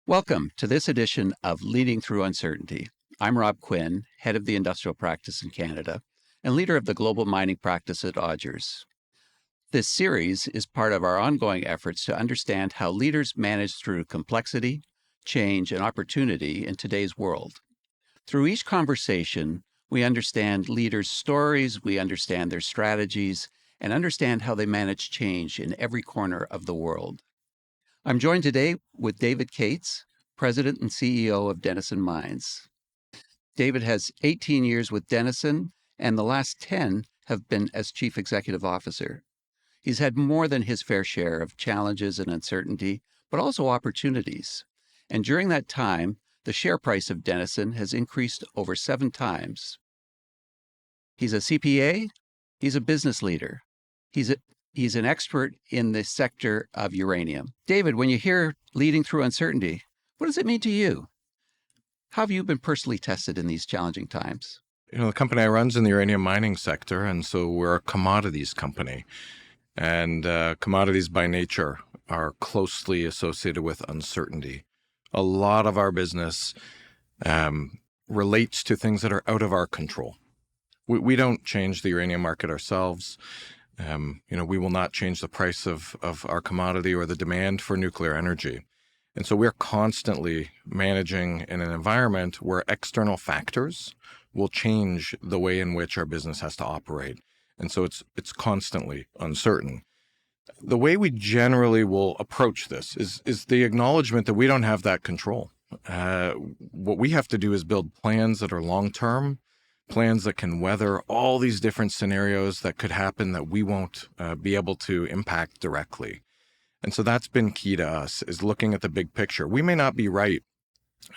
Welcome to this edition of Leading Through Uncertainty. I'm Rob Quinn, head of the industrial practice in Canada and leader of the global mining practice at Odgers. This series is part of our ongoing efforts to understand how leaders manage through complexity, change, and opportunity in today's world. Through each conversation, we understand leaders' stories, we understand their strategies, and understand how they manage change in every corner of the world. I'm joined today with David Cates, President and CEO of Denison Mines. David has 18 years with Denison, and the last 10 have been as Chief Executive Officer. He's had more than his fair share of challenges and uncertainty, but also opportunities. And during that time, the share price of Denison has increased over 7 times. He's a CPA, he's a business leader, he's an expert in the sector of uranium. David, when you hear leading through uncertainty, what does it mean to you? How have you been personally tested in these challenging times? The company I run's in the uranium mining sector, and so we're a commodities company. And commodities by nature are closely associated with uncertainty. A lot of our business relates to things that are out of our control. We don't change the uranium market ourselves. We will not change the price of our commodity or the demand for nuclear energy. And so we're constantly managing in an environment where external factors will change the way in which our business has to operate. And so it's constantly uncertain. The way we generally will approach this is the acknowledgement that we don't have that control. What we have to do is build plans that are long-term, plans that can weather all these different scenarios that could happen that we won't be able to impact directly. And so that's been key to us, is looking at the big picture. We may not be right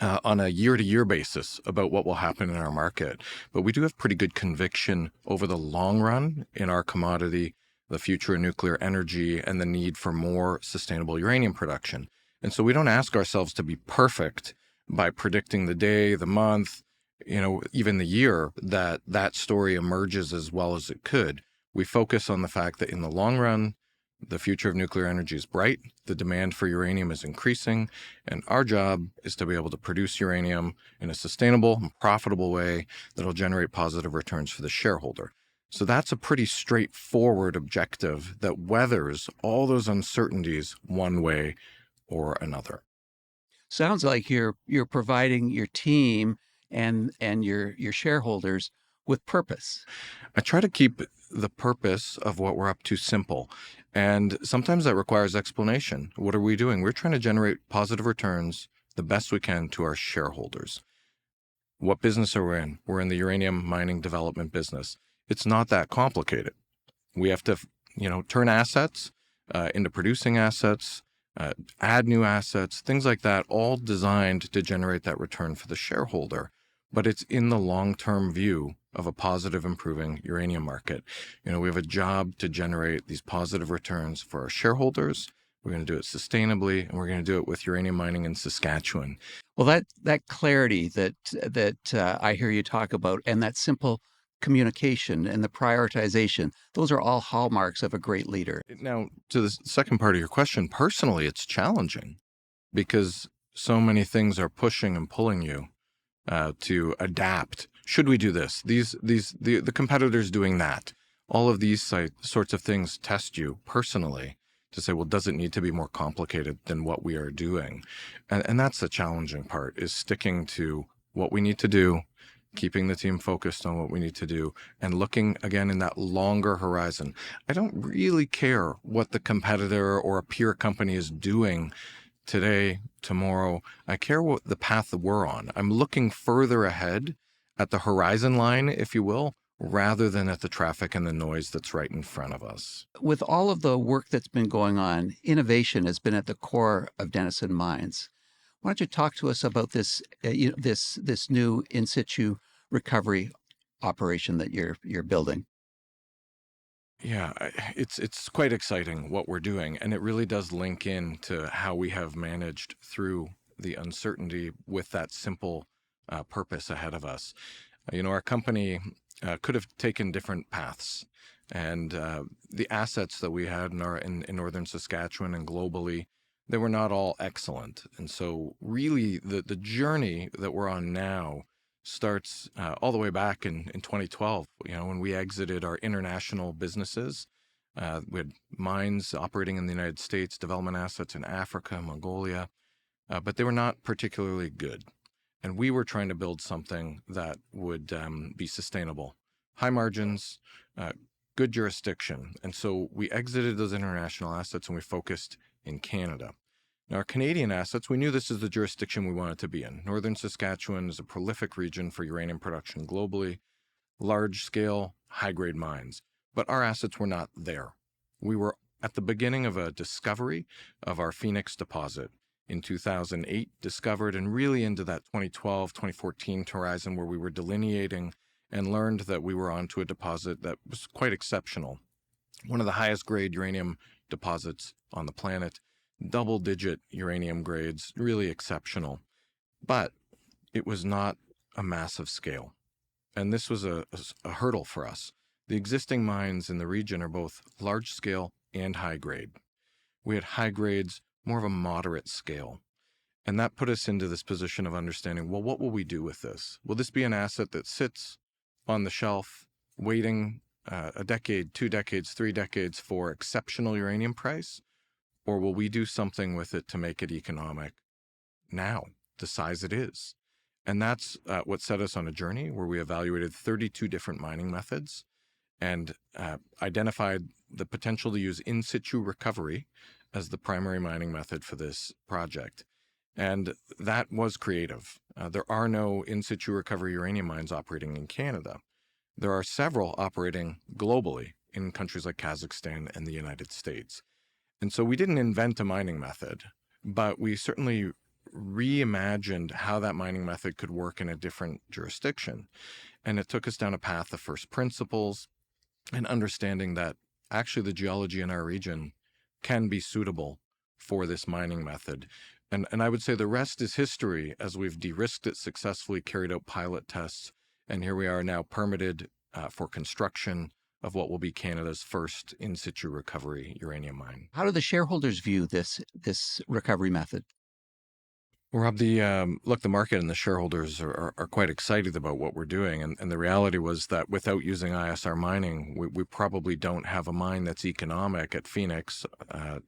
on a year-to-year basis about what will happen in our market, but we do have pretty good conviction over the long run in our commodity, the future of nuclear energy, and the need for more sustainable uranium production. And so we don't ask ourselves to be perfect by predicting the day, the month, even the year that story emerges as well as it could. We focus on the fact that in the long run, the future of nuclear energy is bright, the demand for uranium is increasing, and our job is to be able to produce uranium in a sustainable and profitable way that will generate positive returns for the shareholder. So that's a pretty straightforward objective that weathers all those uncertainties one way or another. Sounds like you're providing your team and your shareholders with purpose. I try to keep the purpose of what we're up to simple. And sometimes that requires explanation. What are we doing? We're trying to generate positive returns the best we can to our shareholders. What business are we in? We're in the uranium mining development business. It's not that complicated. We have to, turn assets into producing assets, add new assets, things like that, all designed to generate that return for the shareholder. But it's in the long-term view of a positive, improving uranium market. We have a job to generate these positive returns for our shareholders. We're going to do it sustainably, and we're going to do it with uranium mining in Saskatchewan. Well, that clarity that I hear you talk about, and that simple communication and the prioritization, those are all hallmarks of a great leader. Now, to the second part of your question, personally, it's challenging because so many things are pushing and pulling you to adapt. Should we do this? The competitors doing that. All of these sorts of things test you personally to say, well, does it need to be more complicated than what we are doing? And that's the challenging part, is sticking to what we need to do, keeping the team focused on what we need to do, and looking again in that longer horizon. I don't really care what the competitor or a peer company is doing today, tomorrow. I care what the path that we're on. I'm looking further ahead at the horizon line, if you will, rather than at the traffic and the noise that's right in front of us. With all of the work that's been going on, innovation has been at the core of Denison Mines. Why don't you talk to us about this this new in situ recovery operation that you're building? Yeah, it's quite exciting what we're doing, and it really does link in to how we have managed through the uncertainty with that simple purpose ahead of us. Our company could have taken different paths, and the assets that we had in northern Saskatchewan and globally they were not all excellent. And so really the journey that we're on now starts all the way back in 2012, when we exited our international businesses. We had mines operating in the United States, development assets in Africa, Mongolia, but they were not particularly good. And we were trying to build something that would be sustainable, high margins, uh, good jurisdiction. And so we exited those international assets and we focused in Canada. Now, our Canadian assets, we knew this is the jurisdiction we wanted to be in. Northern Saskatchewan is a prolific region for uranium production globally, large scale, high grade mines. But our assets were not there. We were at the beginning of a discovery of our Phoenix deposit in 2008, discovered, and really into that 2012, 2014 horizon where we were delineating and learned that we were onto a deposit that was quite exceptional. One of the highest grade uranium deposits on the planet, double-digit uranium grades, really exceptional. But it was not a massive scale. And this was a hurdle for us. The existing mines in the region are both large scale and high grade. We had high grades, more of a moderate scale. And that put us into this position of understanding, well, what will we do with this? Will this be an asset that sits on the shelf waiting a decade, 2 decades, 3 decades for exceptional uranium price? Or will we do something with it to make it economic now, the size it is? And that's what set us on a journey where we evaluated 32 different mining methods and identified the potential to use in situ recovery as the primary mining method for this project. And that was creative. There are no in situ recovery uranium mines operating in Canada. There are several operating globally in countries like Kazakhstan and the United States. And so we didn't invent a mining method, but we certainly reimagined how that mining method could work in a different jurisdiction. And it took us down a path of first principles and understanding that actually the geology in our region can be suitable for this mining method. And I would say the rest is history as we've de-risked it successfully, carried out pilot tests, and here we are now permitted for construction of what will be Canada's first in situ recovery uranium mine. How do the shareholders view this recovery method? Rob, the market and the shareholders are quite excited about what we're doing. And the reality was that without using ISR mining, we probably don't have a mine that's economic at Phoenix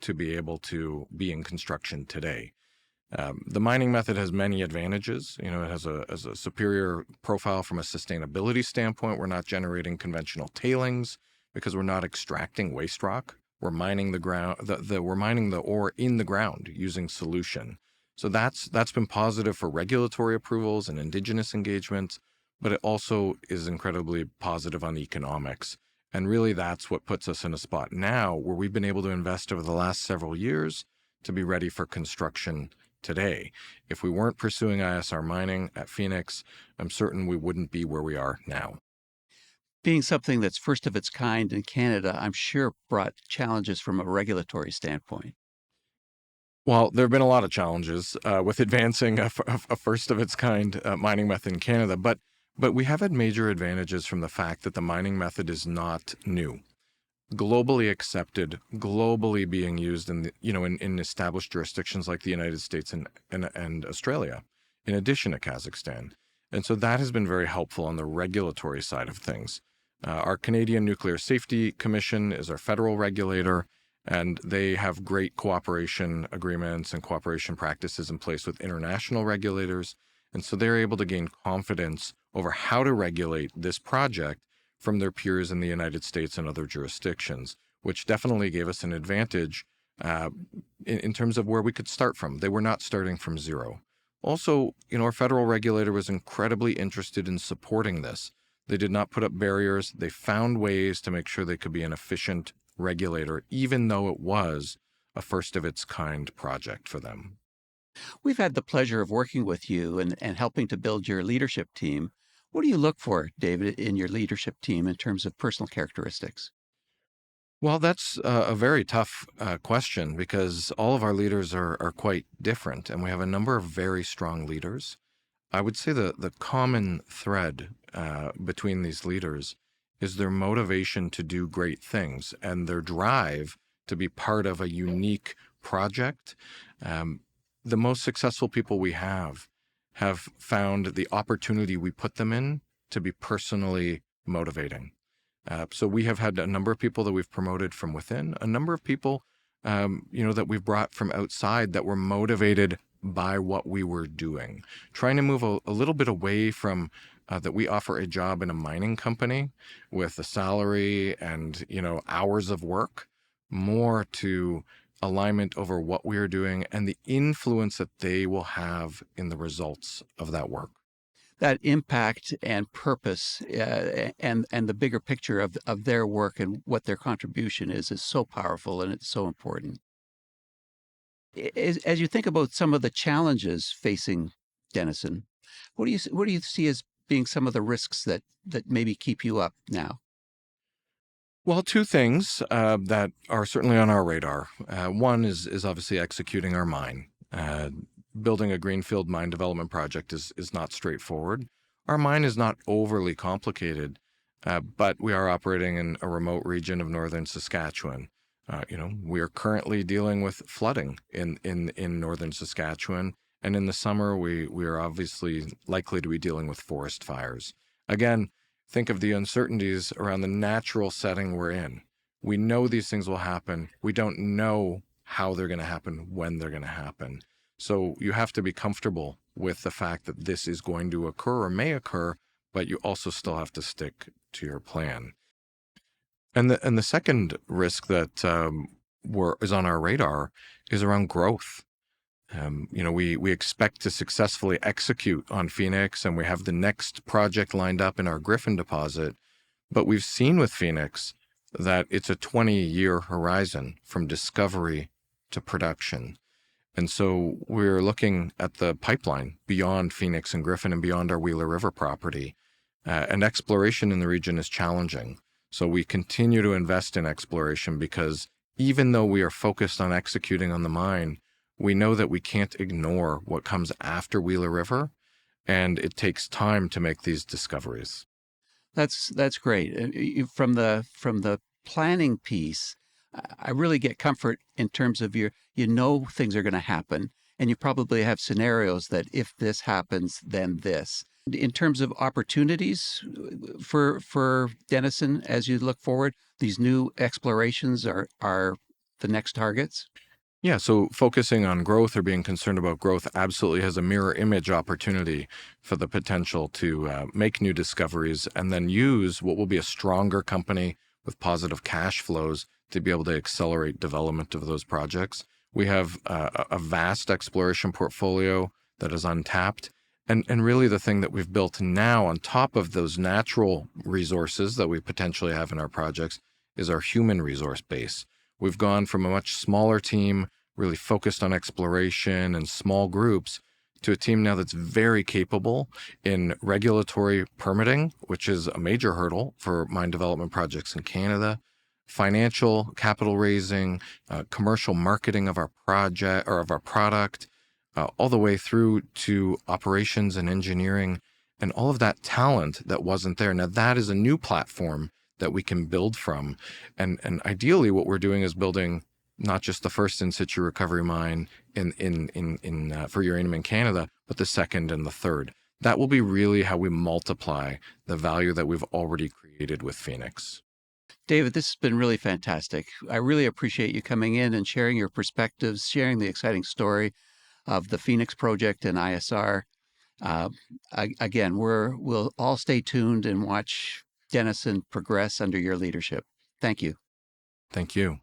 to be able to be in construction today. The mining method has many advantages. It has a superior profile from a sustainability standpoint. We're not generating conventional tailings because we're not extracting waste rock. We're mining the ground. We're mining the ore in the ground using solution. So that's been positive for regulatory approvals and indigenous engagements, but it also is incredibly positive on economics. And really, that's what puts us in a spot now where we've been able to invest over the last several years to be ready for construction today. If we weren't pursuing ISR mining at Phoenix, I'm certain we wouldn't be where we are now. Being something that's first of its kind in Canada, I'm sure brought challenges from a regulatory standpoint. Well, there have been a lot of challenges with advancing a first of its kind mining method in Canada, but we have had major advantages from the fact that the mining method is not new. Globally accepted, globally being used in established jurisdictions like the United States and Australia, in addition to Kazakhstan. And so that has been very helpful on the regulatory side of things. Our Canadian Nuclear Safety Commission is our federal regulator, and they have great cooperation agreements and cooperation practices in place with international regulators. And so they're able to gain confidence over how to regulate this project from their peers in the United States and other jurisdictions, which definitely gave us an advantage in terms of where we could start from. They were not starting from zero. Also, our federal regulator was incredibly interested in supporting this. They did not put up barriers. They found ways to make sure they could be an efficient regulator, even though it was a first of its kind project for them. We've had the pleasure of working with you and helping to build your leadership team. What do you look for, David, in your leadership team in terms of personal characteristics? Well, that's a very tough question because all of our leaders are quite different, and we have a number of very strong leaders. I would say the common thread between these leaders is their motivation to do great things and their drive to be part of a unique project, the most successful people we have found the opportunity we put them in to be personally motivating. So we have had a number of people that we've promoted from within, a number of people, that we've brought from outside that were motivated by what we were doing, trying to move a little bit away from that we offer a job in a mining company with a salary and, hours of work, more to alignment over what we are doing and the influence that they will have in the results of that work. That impact and purpose, and the bigger picture of their work and what their contribution is so powerful, and it's so important. As you think about some of the challenges facing Denison, what do you see as being some of the risks that maybe keep you up now? Well, two things that are certainly on our radar. One is obviously executing our mine. Building a greenfield mine development project is not straightforward. Our mine is not overly complicated, but we are operating in a remote region of northern Saskatchewan. We are currently dealing with flooding in northern Saskatchewan, and in the summer we are obviously likely to be dealing with forest fires. Again, think of the uncertainties around the natural setting we're in. We know these things will happen. We don't know how they're going to happen, when they're going to happen. So you have to be comfortable with the fact that this is going to occur or may occur, but you also still have to stick to your plan. And the second risk that is on our radar is around growth. We expect to successfully execute on Phoenix, and we have the next project lined up in our Griffin deposit. But we've seen with Phoenix that it's a 20-year horizon from discovery to production. And so we're looking at the pipeline beyond Phoenix and Griffin and beyond our Wheeler River property. And exploration in the region is challenging. So we continue to invest in exploration because even though we are focused on executing on the mine, we know that we can't ignore what comes after Wheeler River, and it takes time to make these discoveries. That's great. From the planning piece, I really get comfort in terms of things are going to happen, and you probably have scenarios that if this happens, then this. In terms of opportunities for Denison as you look forward, these new explorations are the next targets. Yeah, so focusing on growth or being concerned about growth absolutely has a mirror image opportunity for the potential to make new discoveries and then use what will be a stronger company with positive cash flows to be able to accelerate development of those projects. We have a vast exploration portfolio that is untapped. And really the thing that we've built now on top of those natural resources that we potentially have in our projects is our human resource base. We've gone from a much smaller team, really focused on exploration and small groups, to a team now that's very capable in regulatory permitting, which is a major hurdle for mine development projects in Canada, financial capital raising, commercial marketing of our project or of our product, all the way through to operations and engineering, and all of that talent that wasn't there. Now that is a new platform that we can build from. And ideally what we're doing is building not just the first in situ recovery mine for uranium in Canada, but the second and the third. That will be really how we multiply the value that we've already created with Phoenix. David, this has been really fantastic. I really appreciate you coming in and sharing your perspectives, sharing the exciting story of the Phoenix project and ISR. Uh, Again, we'll all stay tuned and watch Denison progress under your leadership. Thank you. Thank you.